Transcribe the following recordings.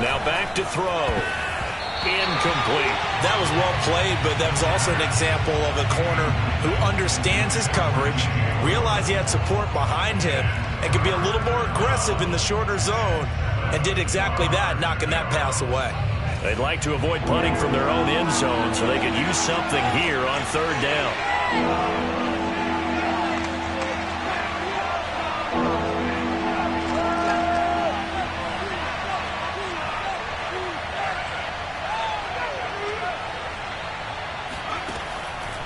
Now back to throw. Incomplete. That was well played, but that was also an example of a corner who understands his coverage, realized he had support behind him, and could be a little more aggressive in the shorter zone, and did exactly that, knocking that pass away. They'd like to avoid punting from their own end zone so they could use something here on third down.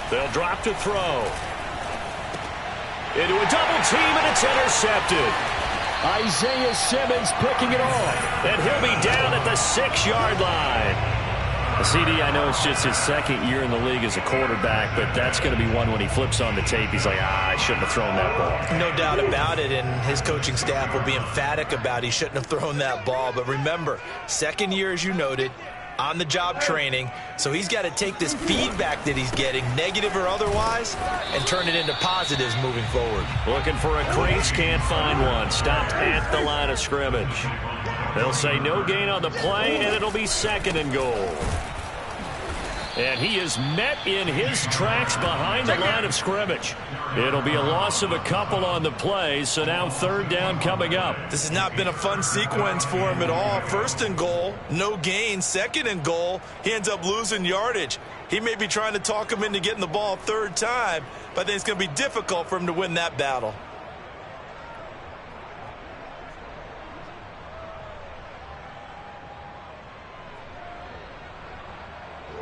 They'll drop to throw. Into a double team, and it's intercepted. Isaiah Simmons picking it off. And he'll be down at the 6-yard line. CD, I know it's just his second year in the league as a quarterback, but that's going to be one when he flips on the tape. He's like, I shouldn't have thrown that ball. No doubt about it, and his coaching staff will be emphatic about he shouldn't have thrown that ball. But remember, second year, as you noted, on-the-job training, so he's got to take this feedback that he's getting, negative or otherwise, and turn it into positives moving forward. Looking for a crease, can't find one. Stopped at the line of scrimmage. They'll say no gain on the play, and it'll be second and goal. And he is met in his tracks behind the line of scrimmage. It'll be a loss of a couple on the play, so now third down coming up. This has not been a fun sequence for him at all. First and goal, no gain. Second and goal, he ends up losing yardage. He may be trying to talk him into getting the ball third time, but I think it's going to be difficult for him to win that battle.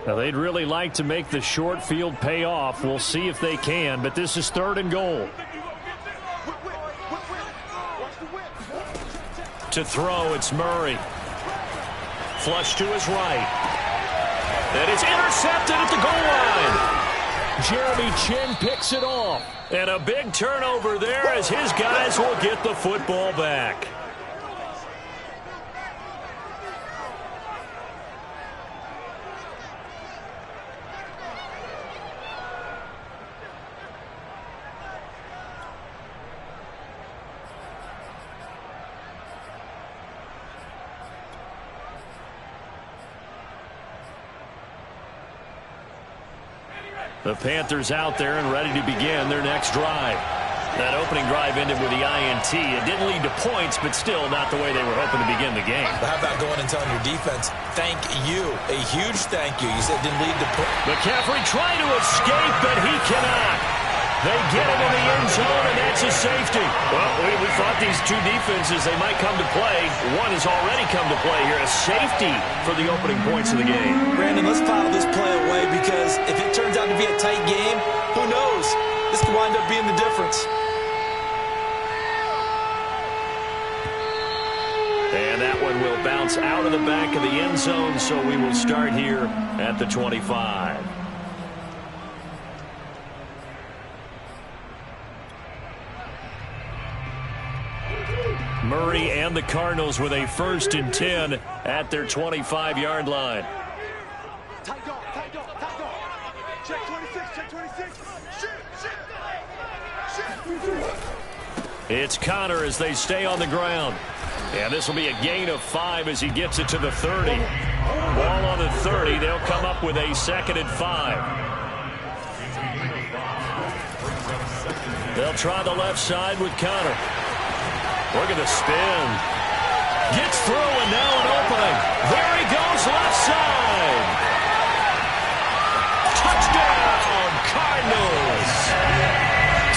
Now, they'd really like to make the short field pay off. We'll see if they can, but this is third and goal. To throw, it's Murray. Flush to his right. And it's intercepted at the goal line. Jeremy Chin picks it off. And a big turnover there as his guys will get the football back. The Panthers out there and ready to begin their next drive. That opening drive ended with the INT. It didn't lead to points, but still not the way they were hoping to begin the game. But how about going and telling your defense, thank you, a huge thank you. You said it didn't lead to points. McCaffrey trying to escape, but he cannot. They get him in the end zone, and that's a safety. Well, we thought these two defenses, they might come to play. One has already come to play here, a safety for the opening points of the game. Brandon, let's file this play away because if it turns out to be a tight game, who knows? This could wind up being the difference. And that one will bounce out of the back of the end zone, so we will start here at the 25. Murray and the Cardinals with a 1st and 10 at their 25-yard line. Tight dog, tight dog, tight dog. Check 26, check 26. Shoot. It's Connor as they stay on the ground. And this will be a gain of 5 as he gets it to the 30. Ball on the 30. They'll come up with a 2nd and 5. They'll try the left side with Connor. Look at the spin. Gets through and now an opening. There he goes left side. Touchdown, Cardinals.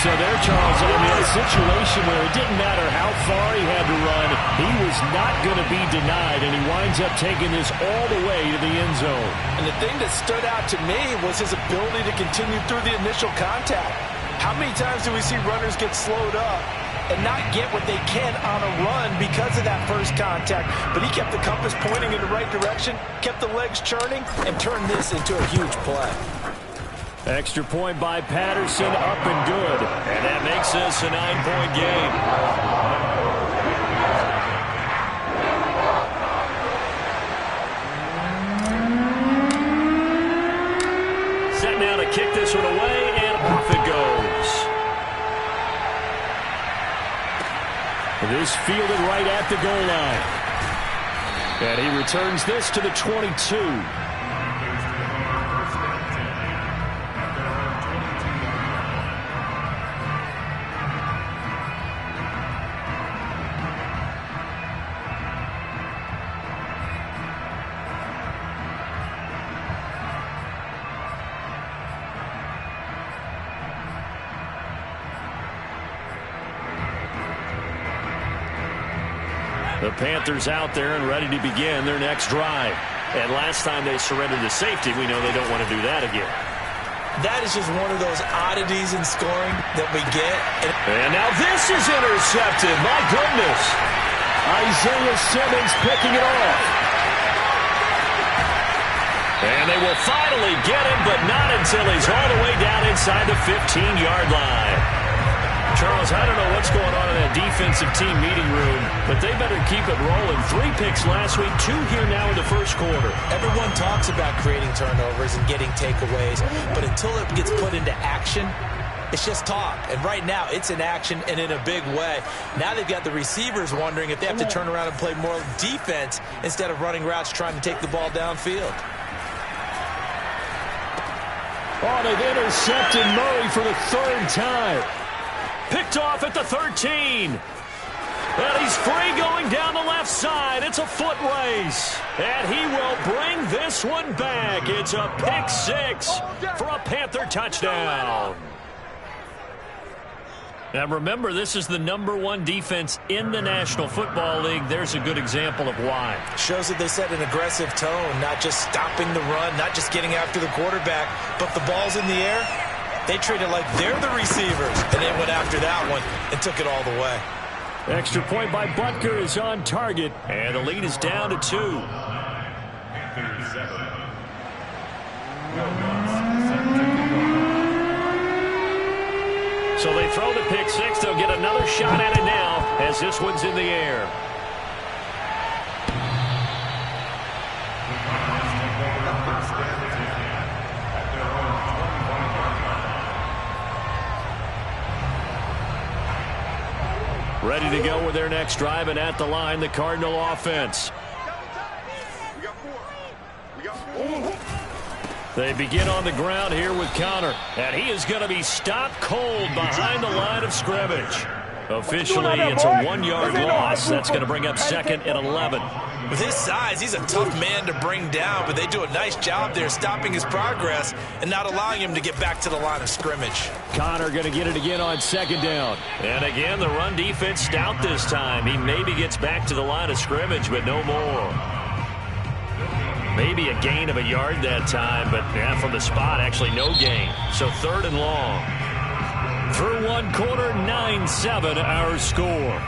So there, Charles, I mean, a situation where it didn't matter how far he had to run, he was not going to be denied, and he winds up taking this all the way to the end zone. And the thing that stood out to me was his ability to continue through the initial contact. How many times do we see runners get slowed up and not get what they can on a run because of that first contact? But he kept the compass pointing in the right direction, kept the legs churning, and turned this into a huge play. Extra point by Patterson, up and good. And that makes this a 9-point game. Set now to kick this one away, and off it goes. This fielded right at the goal line. And he returns this to the 22. The Panthers out there and ready to begin their next drive. And last time they surrendered to safety, we know they don't want to do that again. That is just one of those oddities in scoring that we get. And now this is intercepted. My goodness. Isaiah Simmons picking it off. And they will finally get him, but not until he's all the way down inside the 15-yard line. Charles, I don't know what's going on in that defensive team meeting room, but they better keep it rolling. 3 picks last week, 2 here now in the first quarter. Everyone talks about creating turnovers and getting takeaways, but until it gets put into action, it's just talk. And right now, it's in action and in a big way. Now they've got the receivers wondering if they have to turn around and play more defense instead of running routes trying to take the ball downfield. Oh, they've intercepted Murray for the 3rd time. Picked off at the 13. And he's free going down the left side. It's a foot race. And he will bring this one back. It's a pick 6 for a Panther touchdown. Now remember, this is the #1 defense in the National Football League. There's a good example of why. Shows that they set an aggressive tone, not just stopping the run, not just getting after the quarterback, but the ball's in the air. They treat it like they're the receivers, and they went after that one and took it all the way. Extra point by Butker is on target. And the lead is down to 2. So they throw the pick 6. They'll get another shot at it now as this one's in the air. Ready to go with their next drive, and at the line, the Cardinal offense. They begin on the ground here with Connor, and he is going to be stopped cold behind the line of scrimmage. Officially, it's a 1-yard loss. That's going to bring up 2nd and 11. With his size, he's a tough man to bring down, but they do a nice job there stopping his progress and not allowing him to get back to the line of scrimmage. Connor going to get it again on 2nd down. And again, the run defense stout this time. He maybe gets back to the line of scrimmage, but no more. Maybe a gain of a yard that time, but yeah, from the spot, actually no gain. So 3rd and long. Through 1 quarter, 9-7 our score.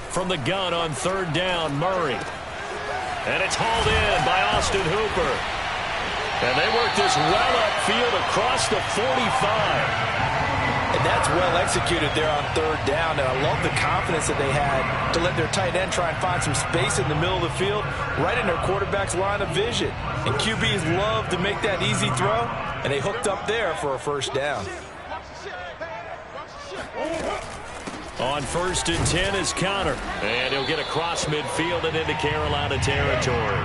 From the gun on 3rd down, Murray. And it's hauled in by Austin Hooper. And they work this well upfield across the 45. And that's well executed there on 3rd down. And I love the confidence that they had to let their tight end try and find some space in the middle of the field, right in their quarterback's line of vision. And QBs love to make that easy throw, and they hooked up there for a 1st down. On 1st and 10 is Connor. And he'll get across midfield and into Carolina territory.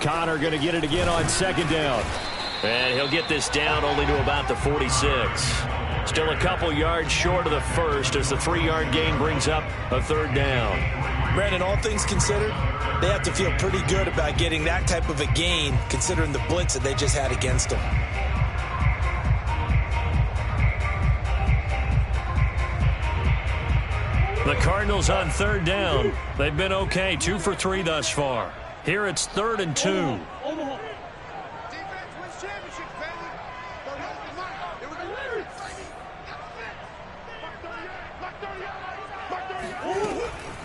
Connor going to get it again on 2nd down. And he'll get this down only to about the 46. Still a couple yards short of the 1st as the 3-yard gain brings up a 3rd down. Brandon, all things considered, they have to feel pretty good about getting that type of a gain considering the blitz that they just had against them. The Cardinals on 3rd down. They've been okay, 2 for 3 thus far. Here it's 3rd and 2.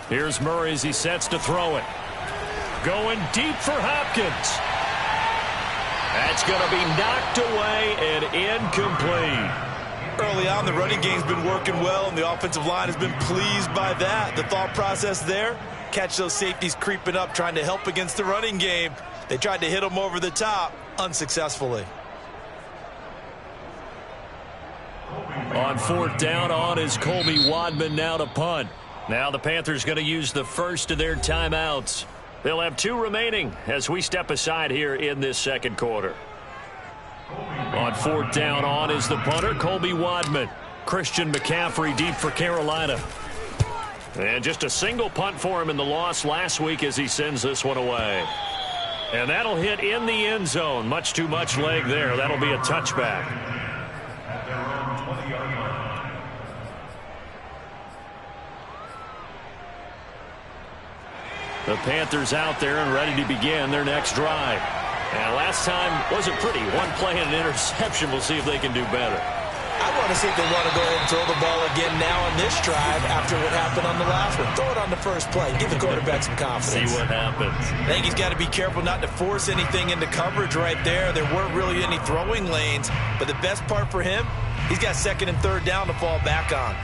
Here's Murray as he sets to throw it. Going deep for Hopkins. That's going to be knocked away and incomplete. Early on, the running game's been working well, and the offensive line has been pleased by that. The thought process there, catch those safeties creeping up, trying to help against the running game. They tried to hit them over the top, unsuccessfully. On fourth down, on is Colby Wadman now to punt. Now the Panthers going to use the first of their timeouts. They'll have 2 remaining as we step aside here in this second quarter. On fourth down, on is the punter, Colby Wadman. Christian McCaffrey deep for Carolina. And just a single punt for him in the loss last week as he sends this one away. And that'll hit in the end zone. Much too much leg there. That'll be a touchback. The Panthers out there and ready to begin their next drive. And last time wasn't pretty. One play and an interception. We'll see if they can do better. I want to see if they want to go ahead and throw the ball again now on this drive after what happened on the last one. Throw it on the first play. Give the quarterback some confidence. See what happens. I think he's got to be careful not to force anything into coverage right there. There weren't really any throwing lanes. But the best part for him, he's got second and third down to fall back on.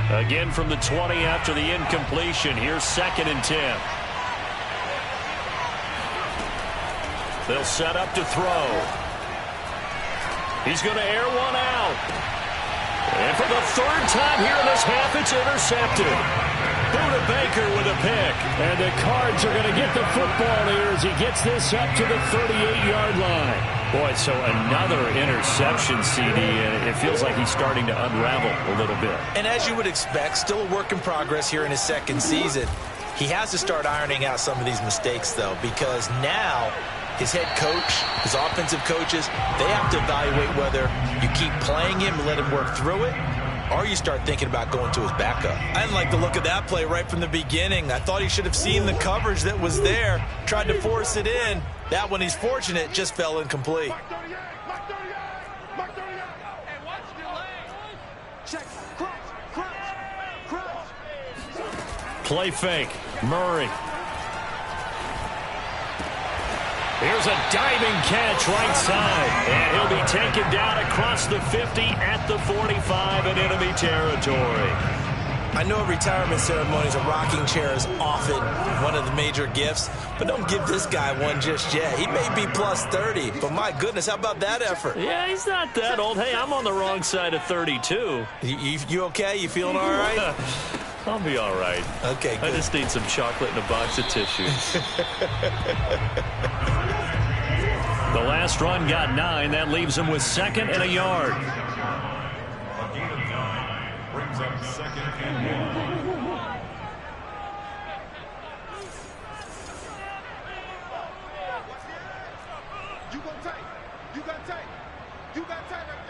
Again from the 20 after the incompletion. Here's second and 10. They'll set up to throw. He's going to air one out. And for the third time here in this half, it's intercepted. Buda Baker with a pick. And the Cards are going to get the football here as he gets this up to the 38-yard line. Boy, so another interception, CD, and it feels like he's starting to unravel a little bit. And as you would expect, still a work in progress here in his second season. He has to start ironing out some of these mistakes, though, because now his head coach, his offensive coaches, they have to evaluate whether you keep playing him and let him work through it, or you start thinking about going to his backup. I didn't like the look of that play right from the beginning. I thought he should have seen the coverage that was there, tried to force it in. That one, he's fortunate, just fell incomplete. Play fake. Murray. Here's a diving catch right side. And he'll be taken down across the 50 at the 45 in enemy territory. I know at retirement ceremonies, a rocking chair is often one of the major gifts, but don't give this guy one just yet. He may be plus 30, but my goodness, how about that effort? Yeah, he's not that old. Hey, I'm on the wrong side of 32. You okay? You feeling all right? I'll be all right. Okay, good. I just need some chocolate and a box of tissues. The last run got 9. That leaves him with second and a yard. Brings up second and 1. You got tight. You got tight. You got tight right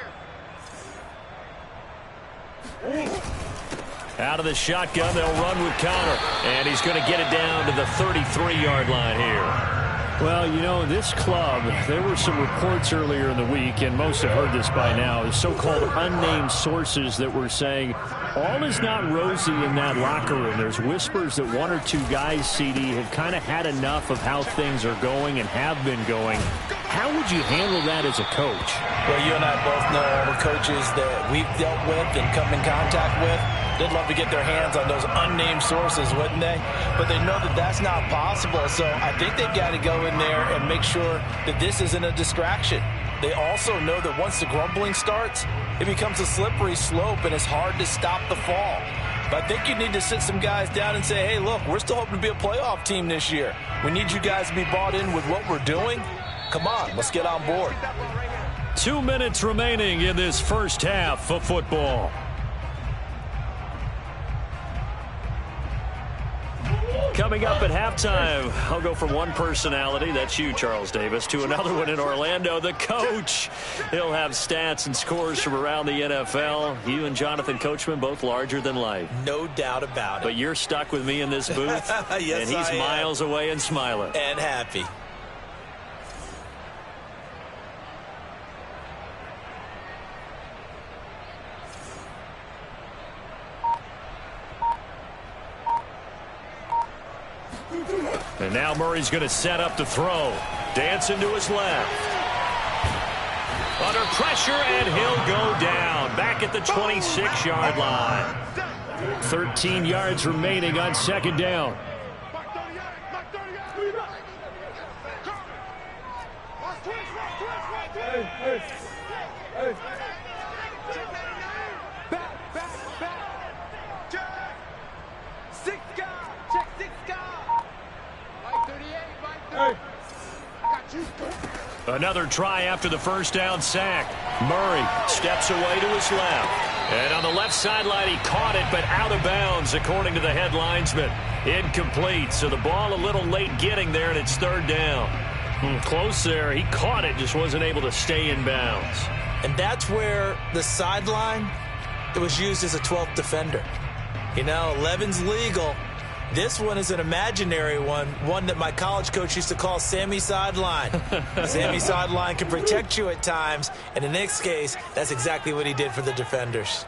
there. Out of the shotgun, they'll run with Connor. And he's going to get it down to the 33-yard line here. Well, you know, this club, there were some reports earlier in the week, and most have heard this by now, the so-called unnamed sources that were saying all is not rosy in that locker room. There's whispers that 1 or 2 guys, CD, have kind of had enough of how things are going and have been going. How would you handle that as a coach? Well, you and I both know all the coaches that we've dealt with and come in contact with. They'd love to get their hands on those unnamed sources, wouldn't they? But they know that that's not possible, so I think they've got to go in there and make sure that this isn't a distraction. They also know that once the grumbling starts, it becomes a slippery slope, and it's hard to stop the fall. But I think you need to sit some guys down and say, hey, look, we're still hoping to be a playoff team this year. We need you guys to be bought in with what we're doing. Come on, let's get on board. 2 minutes remaining in this first half of football. Coming up at halftime, I'll go from one personality, that's you, Charles Davis, to another one in Orlando, the coach. He'll have stats and scores from around the NFL. You and Jonathan Coachman, both larger than life. No doubt about it. But you're stuck with me in this booth, yes, and he's miles away and smiling. And happy. And now Murray's going to set up to throw. Dancing to his left. Under pressure, and he'll go down. Back at the 26-yard line. 13 yards remaining on second down. Another try after the first down sack. Murray steps away to his left. And on the left sideline, he caught it, but out of bounds, according to the head linesman. Incomplete, so the ball a little late getting there, and it's third down. Close there. He caught it, just wasn't able to stay in bounds. And that's where the sideline, it was used as a 12th defender. You know, 11's legal. This one is an imaginary one that my college coach used to call Sammy Sideline. Sammy Sideline can protect you at times, and in this case, that's exactly what he did for the defenders.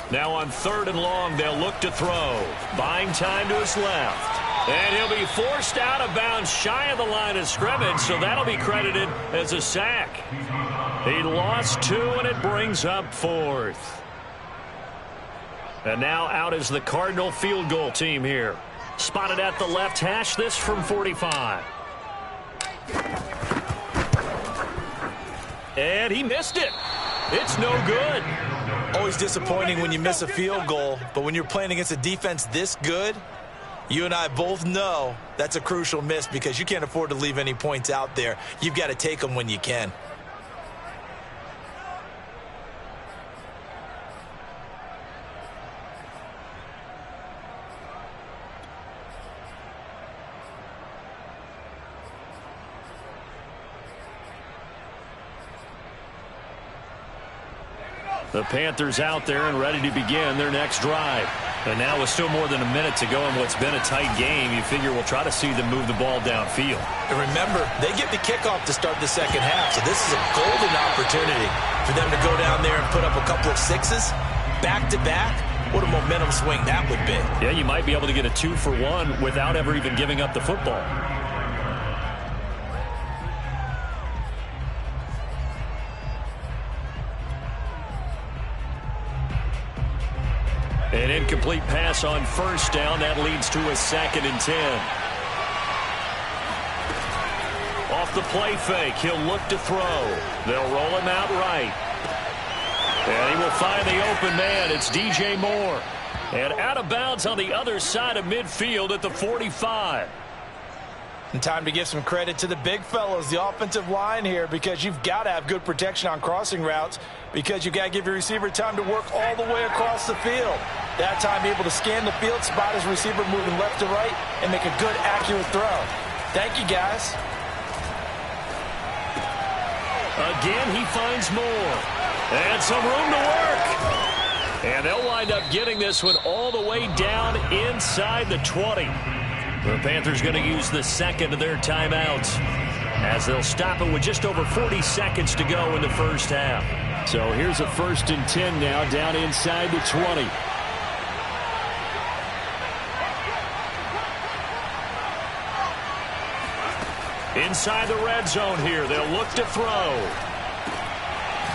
Now on third and long, they'll look to throw. Buying time to his left. And he'll be forced out of bounds shy of the line of scrimmage, so that'll be credited as a sack. He lost 2, and it brings up fourth. And now out is the Cardinal field goal team here. Spotted at the left hash, this from 45. And he missed it. It's no good. Always disappointing when you miss a field goal, but when you're playing against a defense this good, you and I both know that's a crucial miss because you can't afford to leave any points out there. You've got to take them when you can. The Panthers out there and ready to begin their next drive. And now with still more than a minute to go in what's been a tight game, you figure we'll try to see them move the ball downfield. And remember, they get the kickoff to start the second half, so this is a golden opportunity for them to go down there and put up a couple of sixes back-to-back. What a momentum swing that would be. Yeah, you might be able to get a 2-for-1 without ever even giving up the football. An incomplete pass on first down. That leads to a 2nd and 10. Off the play fake, he'll look to throw. They'll roll him out right. And he will find the open man. It's DJ Moore. And out of bounds on the other side of midfield at the 45. And time to give some credit to the big fellows, the offensive line here, because you've got to have good protection on crossing routes because you've got to give your receiver time to work all the way across the field. That time, be able to scan the field, spot his receiver moving left to right, and make a good, accurate throw. Thank you, guys. Again, he finds Moore. And some room to work. And they'll wind up getting this one all the way down inside the 20. The Panthers going to use the second of their timeouts as they'll stop it with just over 40 seconds to go in the first half. So here's a 1st and 10 now down inside the 20. Inside the red zone here, they'll look to throw.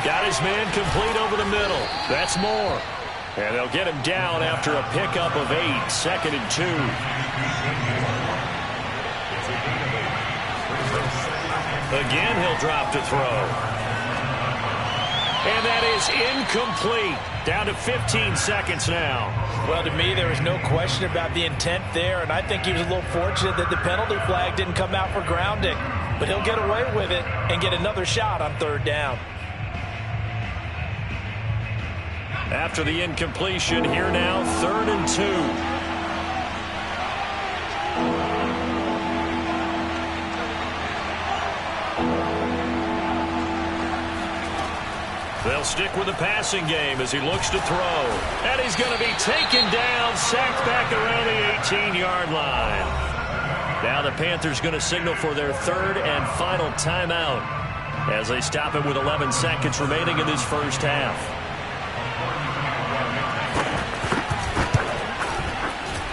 Got his man complete over the middle. That's Moore. And they'll get him down after a pickup of 8, 2nd and 2. Again, he'll drop to throw. And that is incomplete. Down to 15 seconds now. Well, to me, there was no question about the intent there, and I think he was a little fortunate that the penalty flag didn't come out for grounding. But he'll get away with it and get another shot on third down. After the incompletion, here now, 3rd and 2. They'll stick with the passing game as he looks to throw. And he's going to be taken down, sacked back around the 18-yard line. Now the Panthers going to signal for their 3rd and final timeout as they stop it with 11 seconds remaining in this first half.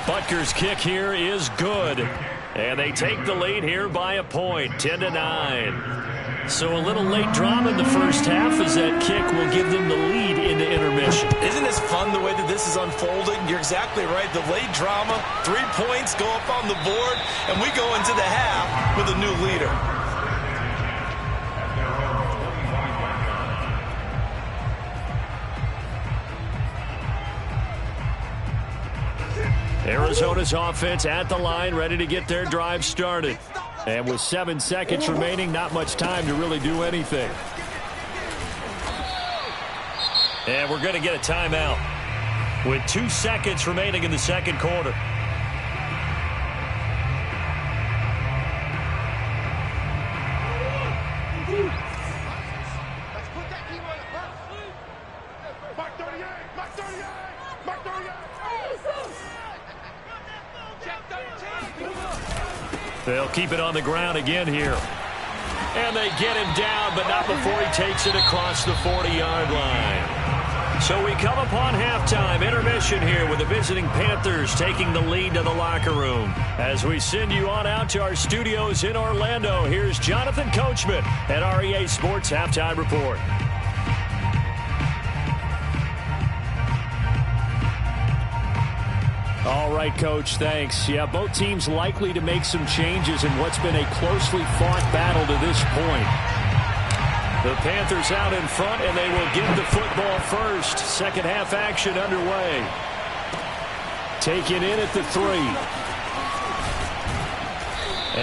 Butker's kick here is good. And they take the lead here by a point, 10-9. So a little late drama in the first half as that kick will give them the lead into intermission. Isn't this fun the way that this is unfolding? You're exactly right. The late drama, 3 points go up on the board, and we go into the half with a new leader. Arizona's offense at the line, ready to get their drive started. And with 7 seconds remaining, not much time to really do anything. And we're going to get a timeout with 2 seconds remaining in the second quarter. They'll keep it on the ground again here. And they get him down, but not before he takes it across the 40-yard line. So we come upon halftime, intermission here with the visiting Panthers taking the lead to the locker room. As we send you on out to our studios in Orlando, here's Jonathan Coachman at REA Sports Halftime Report. All right, Coach, thanks. Yeah, both teams likely to make some changes in what's been a closely fought battle to this point. The Panthers out in front, and they will get the football first. Second half action underway. Taken in at the 3.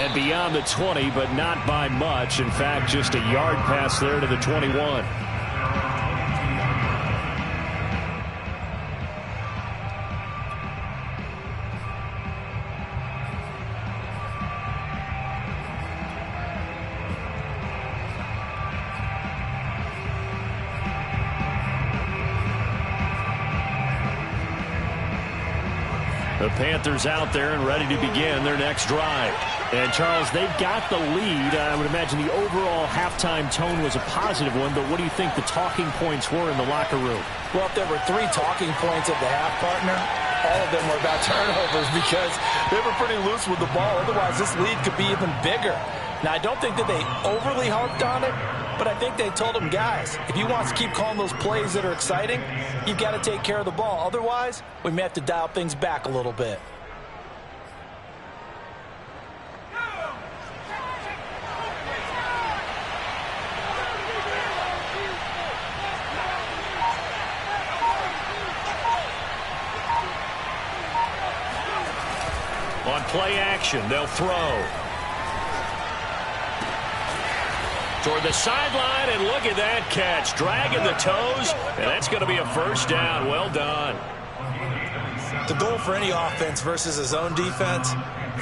And beyond the 20, but not by much. In fact, just a yard pass there to the 21. The Panthers out there and ready to begin their next drive. And, Charles, they've got the lead. I would imagine the overall halftime tone was a positive one, but what do you think the talking points were in the locker room? Well, if there were 3 talking points at the half, partner, all of them were about turnovers because they were pretty loose with the ball. Otherwise, this lead could be even bigger. Now, I don't think that they overly harped on it, but I think they told them, guys, if you want to keep calling those plays that are exciting, you've got to take care of the ball. Otherwise, we may have to dial things back a little bit. On play action, they'll throw. Toward the sideline, and look at that catch. Dragging the toes, and that's going to be a first down. Well done. The goal for any offense versus a zone defense,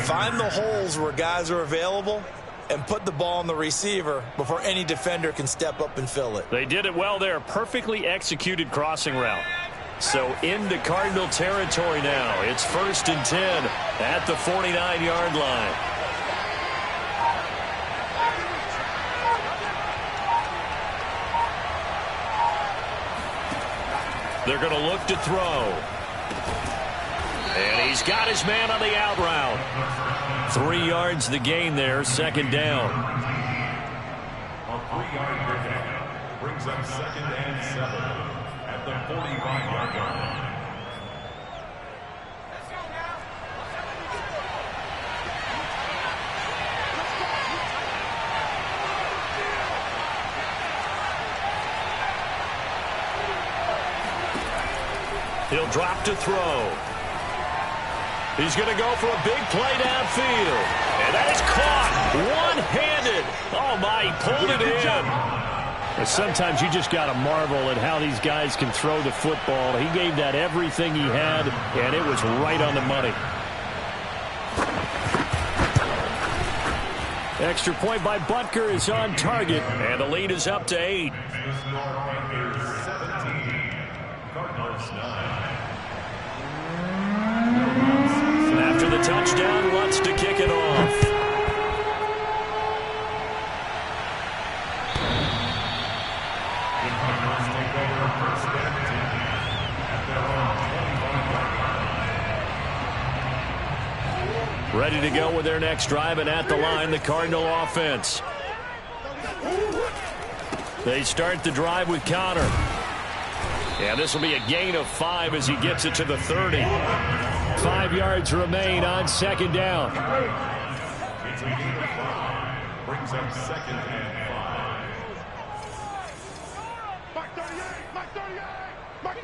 find the holes where guys are available and put the ball on the receiver before any defender can step up and fill it. They did it well there. Perfectly executed crossing route. So into Cardinal territory now. It's 1st and 10 at the 49-yard line. They're going to look to throw. And he's got his man on the out route. 3 yards the gain there, second down. A 3-yard pickup brings up 2nd and 7 at the 45-yard line. He'll drop to throw. He's going to go for a big play downfield. And that is caught one-handed. Oh, my, he pulled it in. Sometimes you just got to marvel at how these guys can throw the football. He gave that everything he had, and it was right on the money. Extra point by Butker is on target, and the lead is up to 8. After the touchdown, Lutz to kick it off. Ready to go with their next drive, and at the line, the Cardinal offense. They start the drive with Connor. And this will be a gain of 5 as he gets it to the 30. 5 yards remain on second down. It's a gain of 5. Brings up second and 5. Mark 38, Mark 38, Mark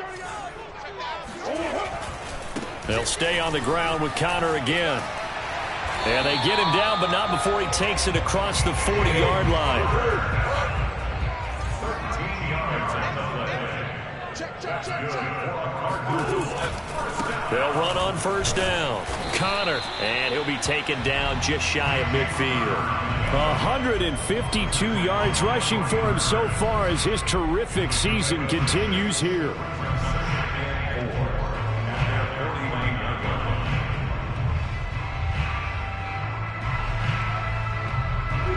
38. They'll stay on the ground with Connor again. And they get him down, but not before he takes it across the 40-yard line. 13 yards on the play. They'll run on first down. Connor, and he'll be taken down just shy of midfield. 152 yards rushing for him so far as his terrific season continues here.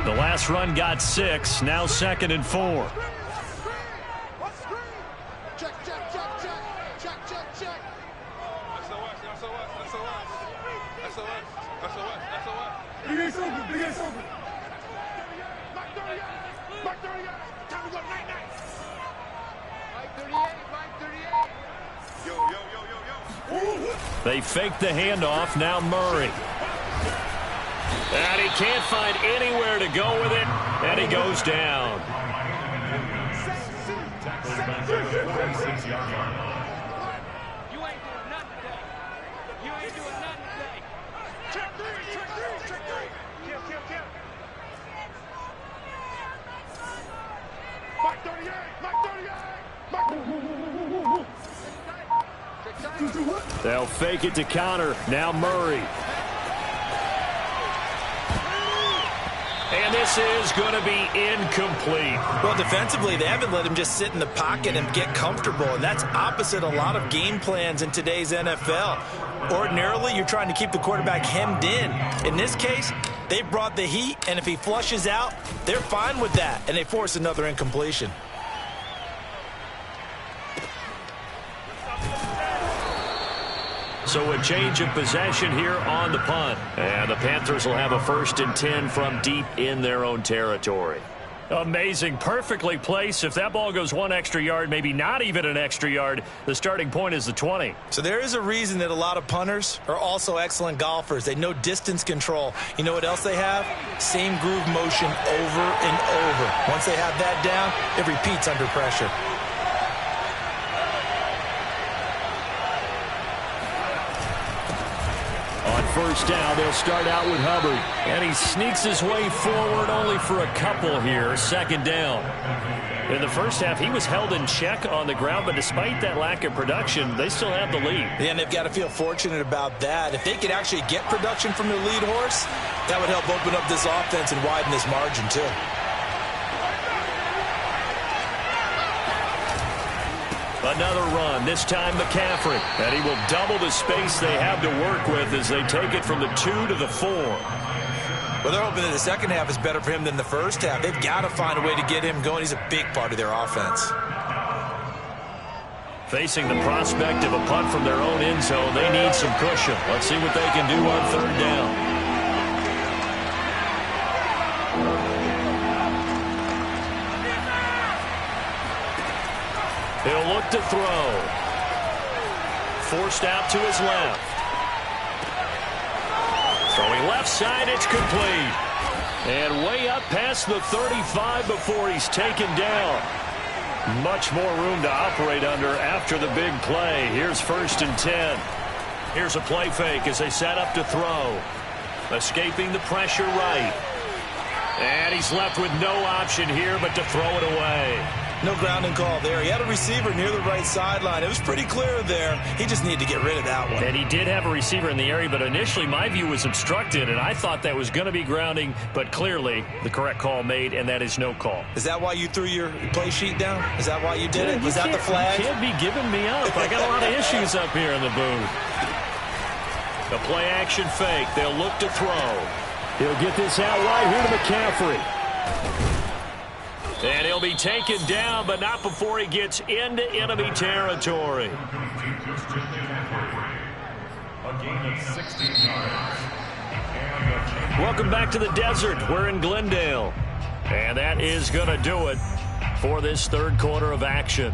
The last run got 6, now second and 4. Check, check, check, check, check, check, check. Big Ace open, Big Ace open. Mark 38, Mark 38. Time to go, night, night. Mike 38, Mike 38. Yo, yo, yo, yo, yo. They fake the handoff, now Murray. And he can't find anywhere to go with it, and he goes down. Tackled back at the 46-yard line. You ain't doing nothing today. You ain't doing nothing today. Check three, check three, check three. Kill, kill, kill. Mark 38, Mark 38, Mark. They'll fake it to Connor. Now Murray. And this is going to be incomplete. Well, defensively, they haven't let him just sit in the pocket and get comfortable, and that's opposite a lot of game plans in today's NFL. Ordinarily, you're trying to keep the quarterback hemmed in. In this case, they brought the heat, and if he flushes out, they're fine with that, and they force another incompletion. So a change of possession here on the punt. And the Panthers will have a 1st and 10 from deep in their own territory. Amazing. Perfectly placed. If that ball goes 1 extra yard, maybe not even an extra yard, the starting point is the 20. So there is a reason that a lot of punters are also excellent golfers. They know distance control. You know what else they have? Same groove motion over and over. Once they have that down, it repeats under pressure. First down, they'll start out with Hubbard. And he sneaks his way forward only for a couple here. Second down. In the first half, he was held in check on the ground, but despite that lack of production, they still have the lead. Yeah, and they've got to feel fortunate about that. If they could actually get production from their lead horse, that would help open up this offense and widen this margin, too. Another run, this time McCaffrey. And he will double the space they have to work with as they take it from the 2 to the 4. Well, they're hoping that the second half is better for him than the first half. They've got to find a way to get him going. He's a big part of their offense. Facing the prospect of a punt from their own end zone, they need some cushion. Let's see what they can do on 3rd down. He'll look to throw. Forced out to his left. Throwing left side, it's complete. And way up past the 35 before he's taken down. Much more room to operate under after the big play. Here's 1st and 10. Here's a play fake as they set up to throw. Escaping the pressure right. And he's left with no option here but to throw it away. No grounding call there. He had a receiver near the right sideline. It was pretty clear there. He just needed to get rid of that one. And he did have a receiver in the area, but initially my view was obstructed, and I thought that was going to be grounding, but clearly the correct call made, and that is no call. Is that why you threw your play sheet down? Is that why you did it? Was that the flag? You can't be giving me up. I got a lot of issues up here in the booth. The play action fake. They'll look to throw. He'll get this out right here to McCaffrey. And he'll be taken down, but not before he gets into enemy territory. A gain of 16 yards. Welcome back to the desert. We're in Glendale. And that is going to do it for this third quarter of action.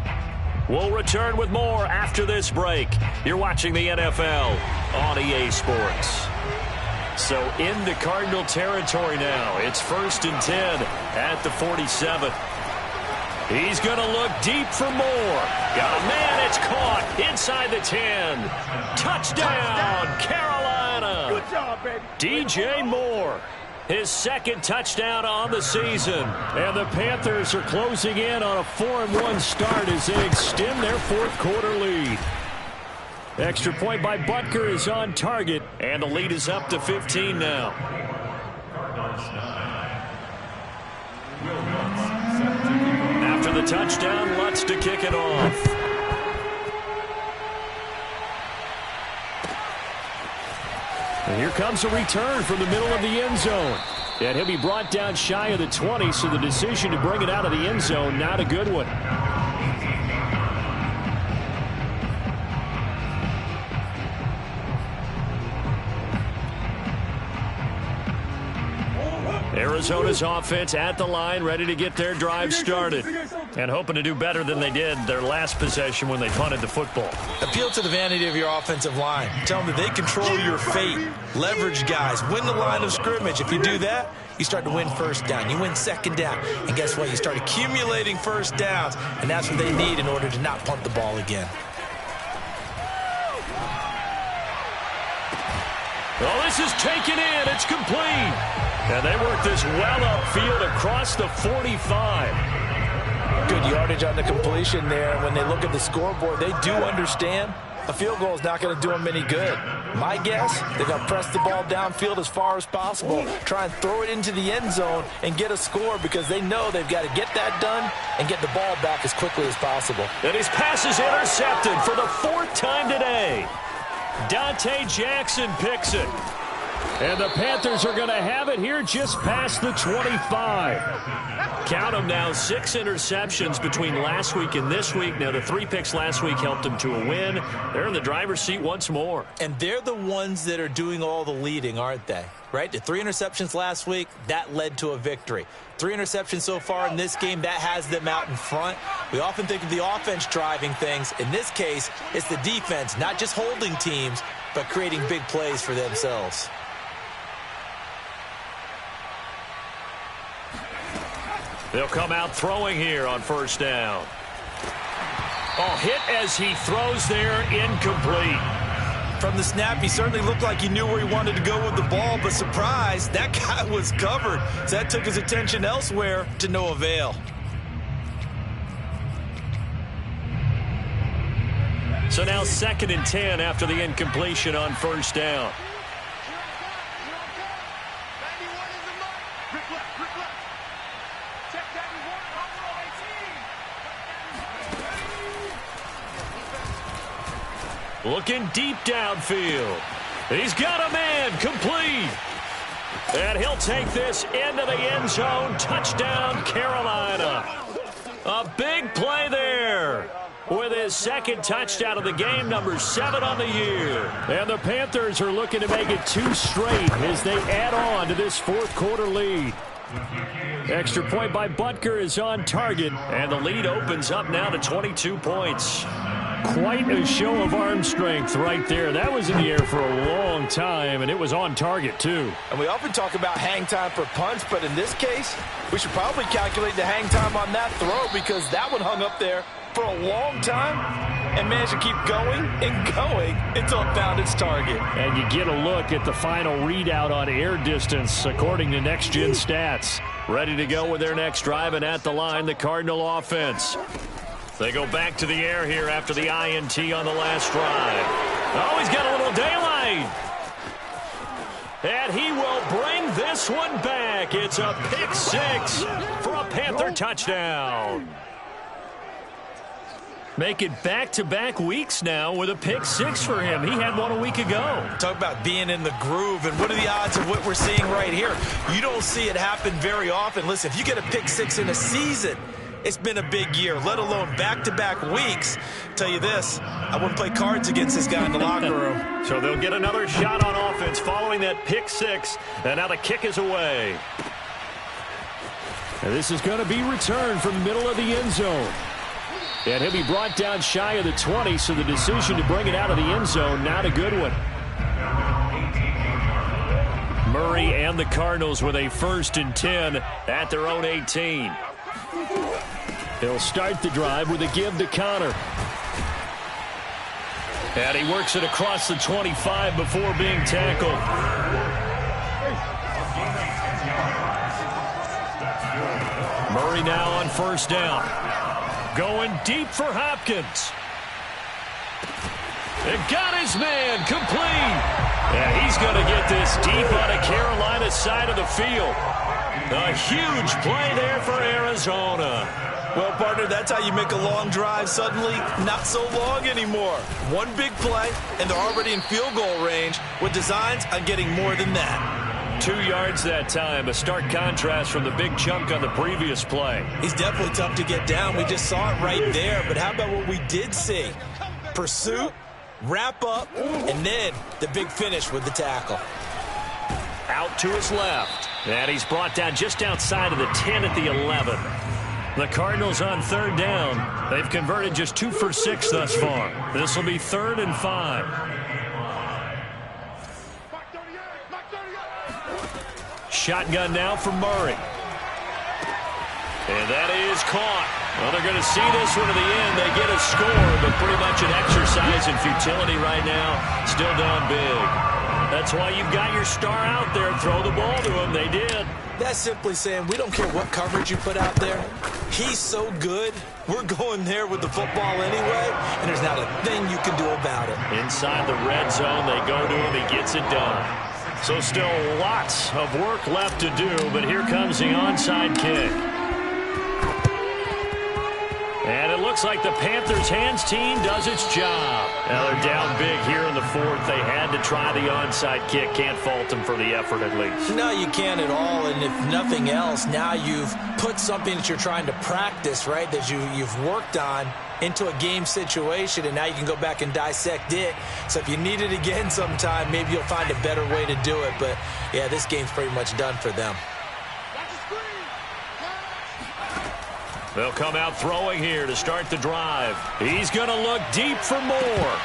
We'll return with more after this break. You're watching the NFL on EA Sports. So into Cardinal territory now. It's 1st and 10 at the 47. He's going to look deep for more. Got a man, it's caught inside the 10. Touchdown, Carolina. Good job, baby. DJ Moore, his second touchdown on the season. And the Panthers are closing in on a 4-1 start as they extend their fourth quarter lead. Extra point by Butker is on target, and the lead is up to 15 now. After the touchdown, Lutz to kick it off. And here comes a return from the middle of the end zone. And he'll be brought down shy of the 20, so the decision to bring it out of the end zone, not a good one. Arizona's offense at the line, ready to get their drive started. And hoping to do better than they did their last possession when they punted the football. Appeal to the vanity of your offensive line. Tell them that they control your fate. Leverage guys. Win the line of scrimmage. If you do that, you start to win first down. You win second down. And guess what? You start accumulating first downs. And that's what they need in order to not punt the ball again. Well, this is taken in. It's complete. And they work this well upfield across the 45. Good yardage on the completion there. When they look at the scoreboard, they do understand a field goal is not going to do them any good. My guess, they're going to press the ball downfield as far as possible, try and throw it into the end zone and get a score because they know they've got to get that done and get the ball back as quickly as possible. And his pass is intercepted for the 4th time today. Dante Jackson picks it. And the Panthers are going to have it here just past the 25. Count them now, 6 interceptions between last week and this week. Now, the 3 picks last week helped them to a win. They're in the driver's seat once more. And they're the ones that are doing all the leading, aren't they? Right? The 3 interceptions last week, that led to a victory. 3 interceptions so far in this game, that has them out in front. We often think of the offense driving things. In this case, it's the defense, not just holding teams, but creating big plays for themselves. They'll come out throwing here on 1st down. Oh, hit as he throws there, incomplete. From the snap, he certainly looked like he knew where he wanted to go with the ball, but surprise, that guy was covered. So that took his attention elsewhere to no avail. So now 2nd and 10 after the incompletion on 1st down. Looking deep downfield. He's got a man, complete. And he'll take this into the end zone. Touchdown, Carolina. A big play there with his 2nd touchdown of the game, number 7 on the year. And the Panthers are looking to make it 2 straight as they add on to this 4th quarter lead. Extra point by Butker is on target. And the lead opens up now to 22 points. Quite a show of arm strength right there. That was in the air for a long time, and it was on target, too. And we often talk about hang time for punts, but in this case, we should probably calculate the hang time on that throw because that one hung up there for a long time and managed to keep going and going until it found its target. And you get a look at the final readout on air distance, according to Next Gen Stats. Ready to go with their next drive, and at the line, the Cardinal offense. They go back to the air here after the INT on the last drive. Oh, he's got a little daylight. And he will bring this one back. It's a pick 6 for a Panther touchdown. Make it back-to-back weeks now with a pick 6 for him. He had one a week ago. Talk about being in the groove, and what are the odds of what we're seeing right here? You don't see it happen very often. Listen, if you get a pick 6 in a season, It's been a big year, let alone back-to-back weeks. Tell you this, I wouldn't play cards against this guy in the locker room. So they'll get another shot on offense following that pick six, and now the kick is away. And this is going to be returned from the middle of the end zone. And he'll be brought down shy of the 20, so the decision to bring it out of the end zone, not a good one. Murray and the Cardinals with a 1st and 10 at their own 18. They'll start the drive with a give to Connor. And he works it across the 25 before being tackled. Murray now on 1st down. Going deep for Hopkins. It got his man complete. Yeah, he's going to get this deep on a Carolina side of the field. A huge play there for Arizona. Well, partner, that's how you make a long drive suddenly not so long anymore. One big play, and they're already in field goal range with designs on getting more than that. 2 yards that time, a stark contrast from the big chunk on the previous play. He's definitely tough to get down. We just saw it right there. But how about what we did see? Pursuit, wrap up, and then the big finish with the tackle. Out to his left. And he's brought down just outside of the 10 at the 11. The Cardinals on 3rd down. They've converted just 2 for 6 thus far. This will be 3rd and 5. Shotgun now for Murray. And that is caught. Well, they're going to see this one to the end. They get a score, but pretty much an exercise in futility right now. Still down big. That's why you've got your star out there. Throw the ball to him. They did. That's simply saying we don't care what coverage you put out there. He's so good. We're going there with the football anyway, and there's not a thing you can do about it. Inside the red zone, they go to him. He gets it done. So still lots of work left to do, but here comes the onside kick. And it looks like the Panthers' hands team does its job. Now they're down big here in the 4th. They had to try the onside kick. Can't fault them for the effort at least. No, you can't at all. And if nothing else, now you've put something that you're trying to practice, right, that you've worked on into a game situation, and now you can go back and dissect it. So if you need it again sometime, maybe you'll find a better way to do it. But, yeah, this game's pretty much done for them. They'll come out throwing here to start the drive. He's going to look deep for more.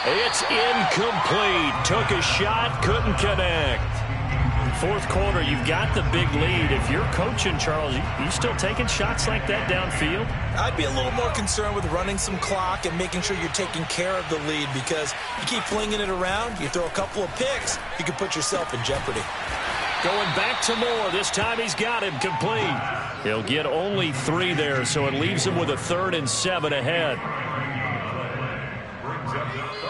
It's incomplete. Took a shot, couldn't connect. 4th quarter, you've got the big lead. If you're coaching, Charles, you still taking shots like that downfield? I'd be a little more concerned with running some clock and making sure you're taking care of the lead, because you keep flinging it around, you throw a couple of picks, you can put yourself in jeopardy. Going back to Moore. This time he's got him complete. He'll get only 3 there, so it leaves him with a 3rd and 7 ahead.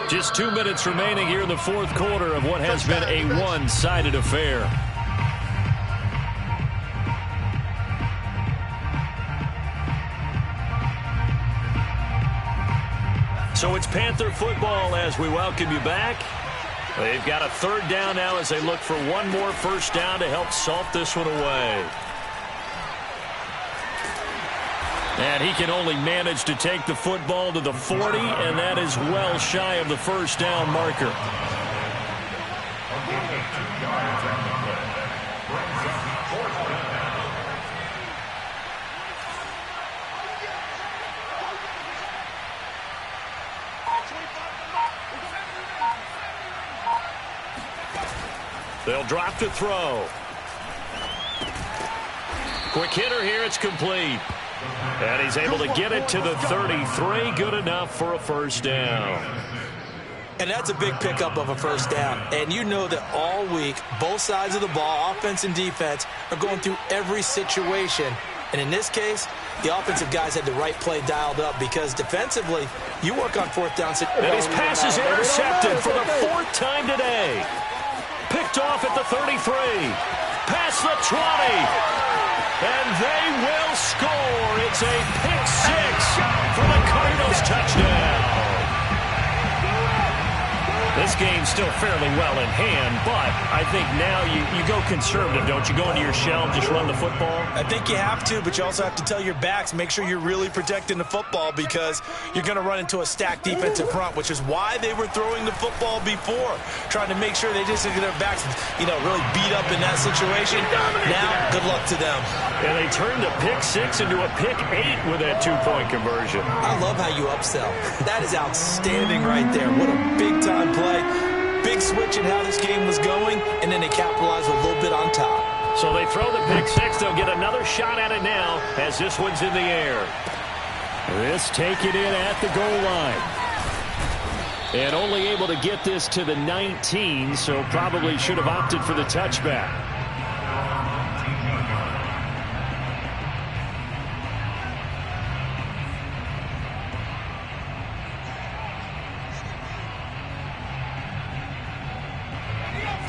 Just 2 minutes remaining here in the 4th quarter of what has been a one-sided affair. So it's Panther football as we welcome you back. They've got a 3rd down now as they look for one more 1st down to help salt this one away. And he can only manage to take the football to the 40, and that is well shy of the 1st down marker. They'll drop to throw. Quick hitter here, it's complete. And he's able to get it to the 33. Good enough for a 1st down. And that's a big pickup of a 1st down. And you know that all week, both sides of the ball, offense and defense, are going through every situation. And in this case, the offensive guys had the right play dialed up, because defensively, you work on 4th down. And his pass is intercepted for the 4th time today. Picked off at the 33. Past the 20. And they will score. It's a pick 6 for the Cardinals touchdown. This game's game's still fairly well in hand, but I think now you go conservative, don't you? Go into your shell and just run the football? I think you have to, but you also have to tell your backs, make sure you're really protecting the football because you're going to run into a stacked defensive front, which is why they were throwing the football before, trying to make sure they just get their backs, really beat up in that situation. Now, good luck to them. And they turned a pick 6 into a pick 8 with that 2-point conversion. I love how you upsell. That is outstanding right there. What a big-time play. Big switch in how this game was going, and then they capitalized a little bit on top. So they throw the pick 6. They'll get another shot at it now as this one's in the air. This taken in at the goal line. And only able to get this to the 19, so probably should have opted for the touchback.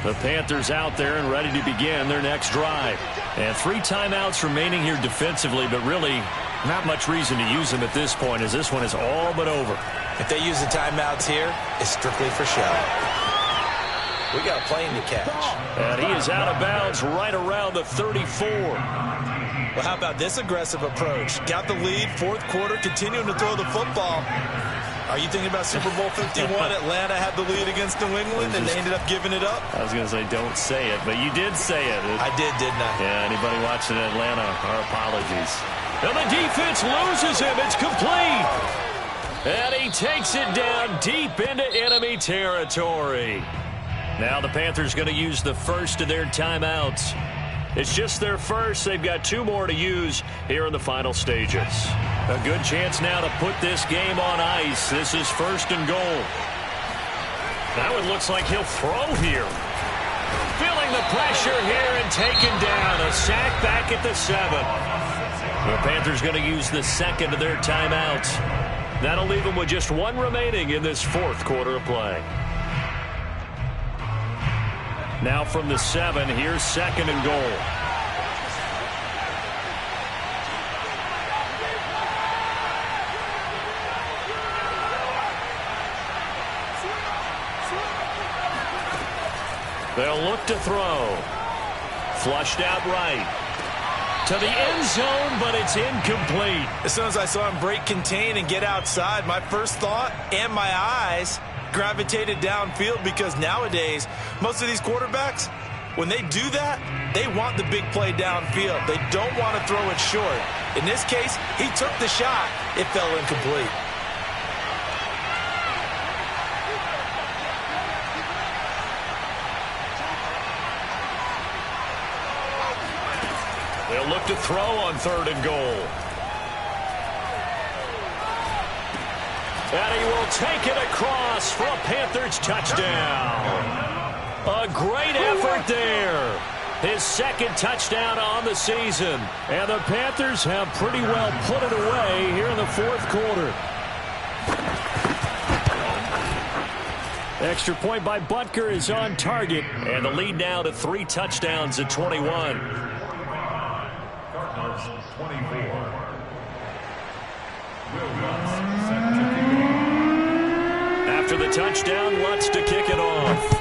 The Panthers out there and ready to begin their next drive. And 3 timeouts remaining here defensively, but really not much reason to use them at this point as this one is all but over. If they use the timeouts here, it's strictly for show. We got a plane to catch. And he is out of bounds right around the 34. Well, how about this aggressive approach? Got the lead, 4th quarter, continuing to throw the football. Are you thinking about Super Bowl 51? Atlanta had the lead against New England, and they ended up giving it up? I was going to say, don't say it, but you did say it. I did, didn't I? Yeah, anybody watching Atlanta, our apologies. And the defense loses him. It's complete. And he takes it down deep into enemy territory. Now the Panthers going to use the first of their timeouts. It's just their first. They've got 2 more to use here in the final stages. A good chance now to put this game on ice. This is 1st and goal. That one looks like he'll throw here. Feeling the pressure here and taken down. A sack back at the 7. The Panthers going to use the second of their timeouts. That'll leave them with just 1 remaining in this 4th quarter of play. Now from the 7, here's 2nd and goal. They'll look to throw. Flushed out right. To the end zone, but it's incomplete. As soon as I saw him break contain and get outside, my first thought and my eyes gravitated downfield because nowadays, most of these quarterbacks, when they do that, they want the big play downfield. They don't want to throw it short. In this case, he took the shot. It fell incomplete. They'll look to throw on 3rd and goal. And he will take it across for a Panthers touchdown. A great effort there. His 2nd touchdown on the season. And the Panthers have pretty well put it away here in the 4th quarter. Extra point by Butker is on target. And the lead now to 3 touchdowns at 21. Cardinals 24. After the touchdown, Lutz to kick it off.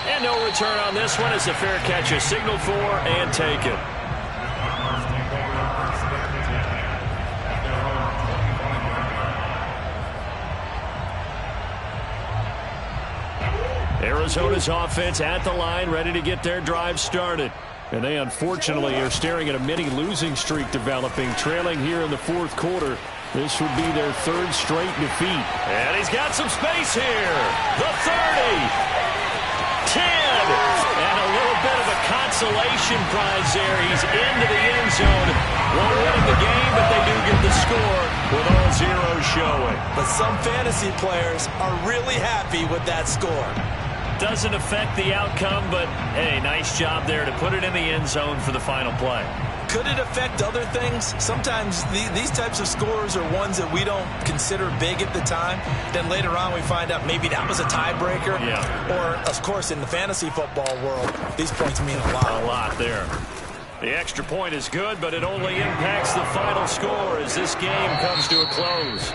And no return on this one as a fair catch is signaled for and taken. Arizona's offense at the line, ready to get their drive started. And they unfortunately are staring at a mini losing streak developing, trailing here in the 4th quarter. This would be their 3rd straight defeat. And he's got some space here. The 30. 10. And a little bit of a consolation prize there. He's into the end zone. Won't win the game, but they do get the score with all zeros showing. But some fantasy players are really happy with that score. Doesn't affect the outcome, but, hey, nice job there to put it in the end zone for the final play. Could it affect other things? Sometimes these types of scores are ones that we don't consider big at the time. Then later on we find out maybe that was a tiebreaker. Yeah. Or, of course, in the fantasy football world, these points mean a lot. A lot there. The extra point is good, but it only impacts the final score as this game comes to a close.